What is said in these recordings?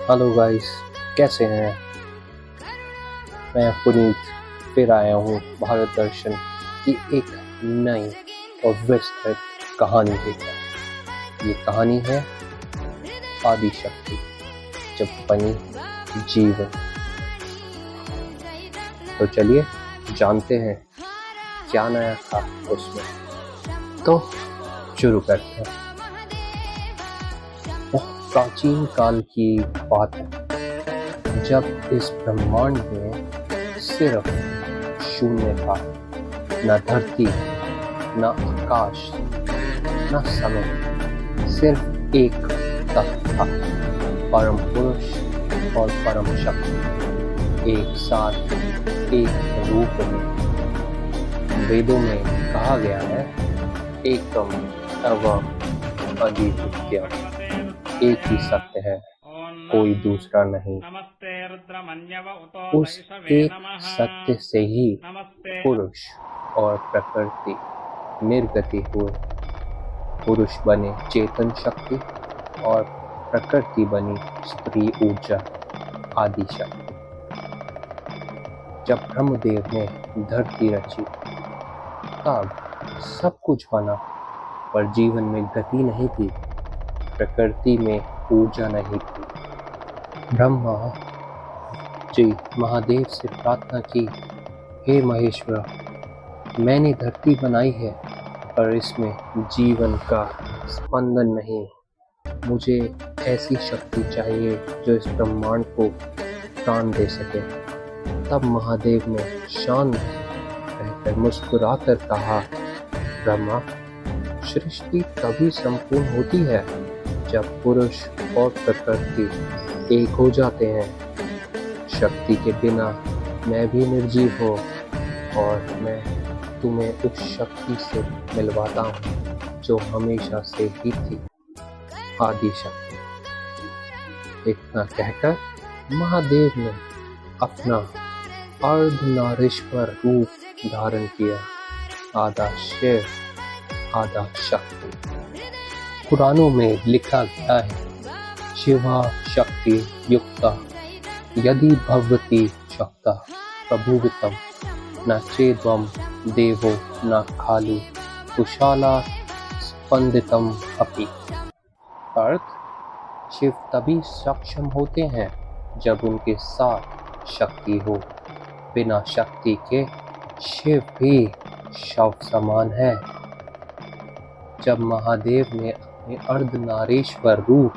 Hello guys, कैसे हैं? मैं पुनीत फिर आया हूँ भारत दर्शन की एक नई और विस्तृत कहानी लेकर। ये कहानी है आदि शक्ति जब बनी जीवन। तो चलिए जानते हैं क्या नया था उसमें। तो शुरू करते हैं। बहुत प्राचीन काल की बात है, जब इस ब्रह्मांड में सिर्फ शून्य था। न धरती, न आकाश, न समय, सिर्फ एक तत्व था। परम पुरुष और परम शक्ति एक साथ एक रूप में। वेदों में कहा गया है, एकम एवं अद्वितीयम्, एक ही सत्य है, कोई दूसरा नहीं। उस एक सत्य से ही पुरुष और प्रकृति निर्गति हुए। पुरुष बने चेतन शक्ति और प्रकृति बनी स्त्री ऊर्जा आदि शक्ति। जब ब्रह्मदेव ने धरती रची तब सब कुछ बना, पर जीवन में गति नहीं थी, प्रकृति में ऊर्जा नहीं थी। ब्रह्मा जी महादेव से प्रार्थना की, हे महेश्वर, मैंने धरती बनाई है पर इसमें जीवन का स्पंदन नहीं। मुझे ऐसी शक्ति चाहिए जो इस ब्रह्मांड को प्राण दे सके। तब महादेव ने शांत रहकर मुस्कुराकर कहा, ब्रह्मा, सृष्टि तभी संपूर्ण होती है जब पुरुष और प्रकृति एक हो जाते हैं। शक्ति के बिना मैं भी निर्जीव हूँ और मैं तुम्हें उस शक्ति से मिलवाता हूँ जो हमेशा से ही थी, आदि शक्ति। इतना कहकर महादेव ने अपना अर्धनारीश्वर रूप धारण किया, आधा शिव आधा शक्ति। पुराणों में लिखा गया है, शिवा शक्ति युक्ता यदि भवति शक्ता प्रभुवितम न चेद्वम देवो न खालु कुशाला स्पंदितम अपि। अर्थ, शिव तभी सक्षम होते हैं जब उनके साथ शक्ति हो। बिना शक्ति के शिव भी शव समान है। जब महादेव ने अपने अर्धनारीश्वर रूप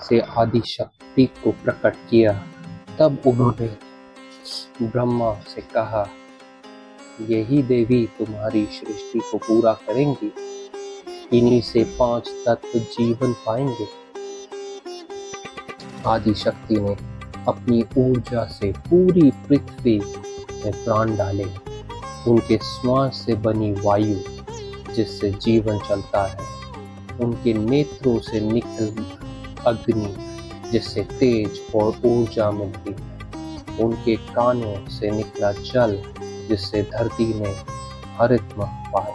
से आदि शक्ति को प्रकट किया, तब उन्होंने ब्रह्मा से कहा, यही देवी तुम्हारी सृष्टि को पूरा करेंगी, इन्हीं से 5 तत्व जीवन पाएंगे। आदि शक्ति ने अपनी ऊर्जा से पूरी पृथ्वी में प्राण डाले। उनके श्वास से बनी वायु जिससे जीवन चलता है, उनके नेत्रों से निकली अग्नि जिससे तेज और ऊर्जा मिलती है, उनके कानों से निकला जल जिससे धरती ने हरितम पाए,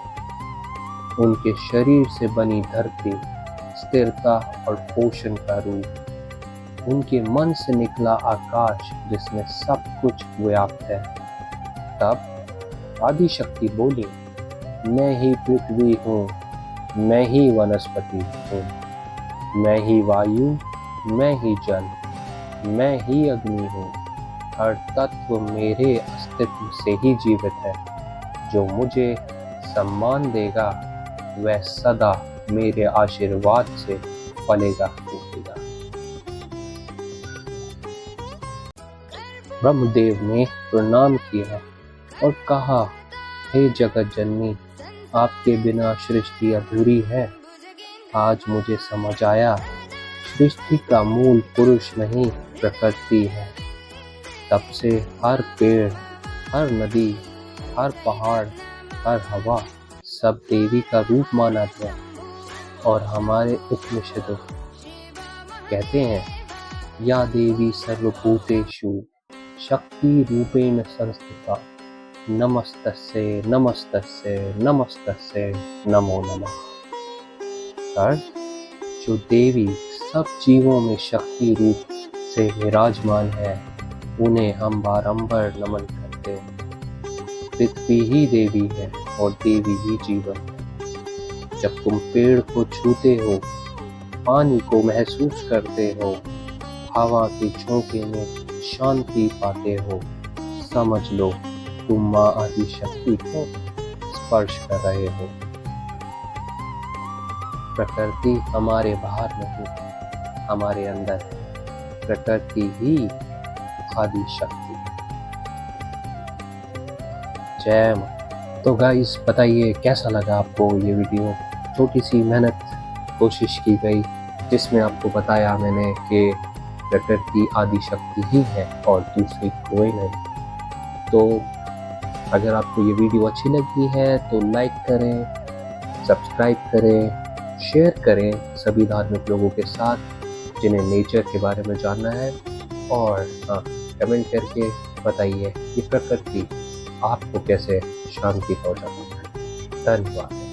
उनके शरीर से बनी धरती स्थिरता और पोषण का रूप, उनके मन से निकला आकाश जिसमें सब कुछ व्याप्त है। तब आदि शक्ति बोली, मैं ही पृथ्वी हूँ, मैं ही वनस्पति हूँ, मैं ही वायु, मैं ही जल, मैं ही अग्नि हूँ। हर तत्व मेरे अस्तित्व से ही जीवित है। जो मुझे सम्मान देगा वह सदा मेरे आशीर्वाद से फलेगा फूलेगा। ब्रह्मदेव ने प्रणाम किया और कहा, हे जगत जननी, आपके बिना सृष्टि अधूरी है। आज मुझे समझ आया, सृष्टि का मूल पुरुष नहीं प्रकृति है। तब से हर पेड़, हर नदी, हर पहाड़, हर हवा सब देवी का रूप माना गया। और हमारे उपनिषद कहते हैं, या देवी सर्वभूतेषु शक्ति रूपेण संस्थिता नमस्तस्यै नमस्तस्यै नमस्तस्यै नमो नमः। अर्थ, जो देवी सब जीवों में शक्ति रूप से विराजमान है, उन्हें हम बारंबार नमन करते हैं। पृथ्वी ही देवी है और देवी ही जीवन है। जब तुम पेड़ को छूते हो, पानी को महसूस करते हो, हवा के झोंके में शांति पाते हो, समझ लो तुम माँ आदि शक्ति को स्पर्श कर रहे हो। प्रकृति हमारे बाहर नहीं, हमारे अंदर है। प्रकृति ही आदि शक्ति। जय मां। तो गाइस बताइए कैसा लगा आपको ये वीडियो। छोटी सी मेहनत कोशिश की गई जिसमें आपको बताया मैंने कि प्रकृति आदि शक्ति ही है और दूसरी कोई नहीं। तो अगर आपको ये वीडियो अच्छी लगी है तो लाइक करें, सब्सक्राइब करें, शेयर करें सभी धार्मिक लोगों के साथ जिन्हें नेचर के बारे में जानना है। और हाँ, कमेंट करके बताइए कि प्रकृति आपको कैसे शांति पहुंचाती है। धन्यवाद।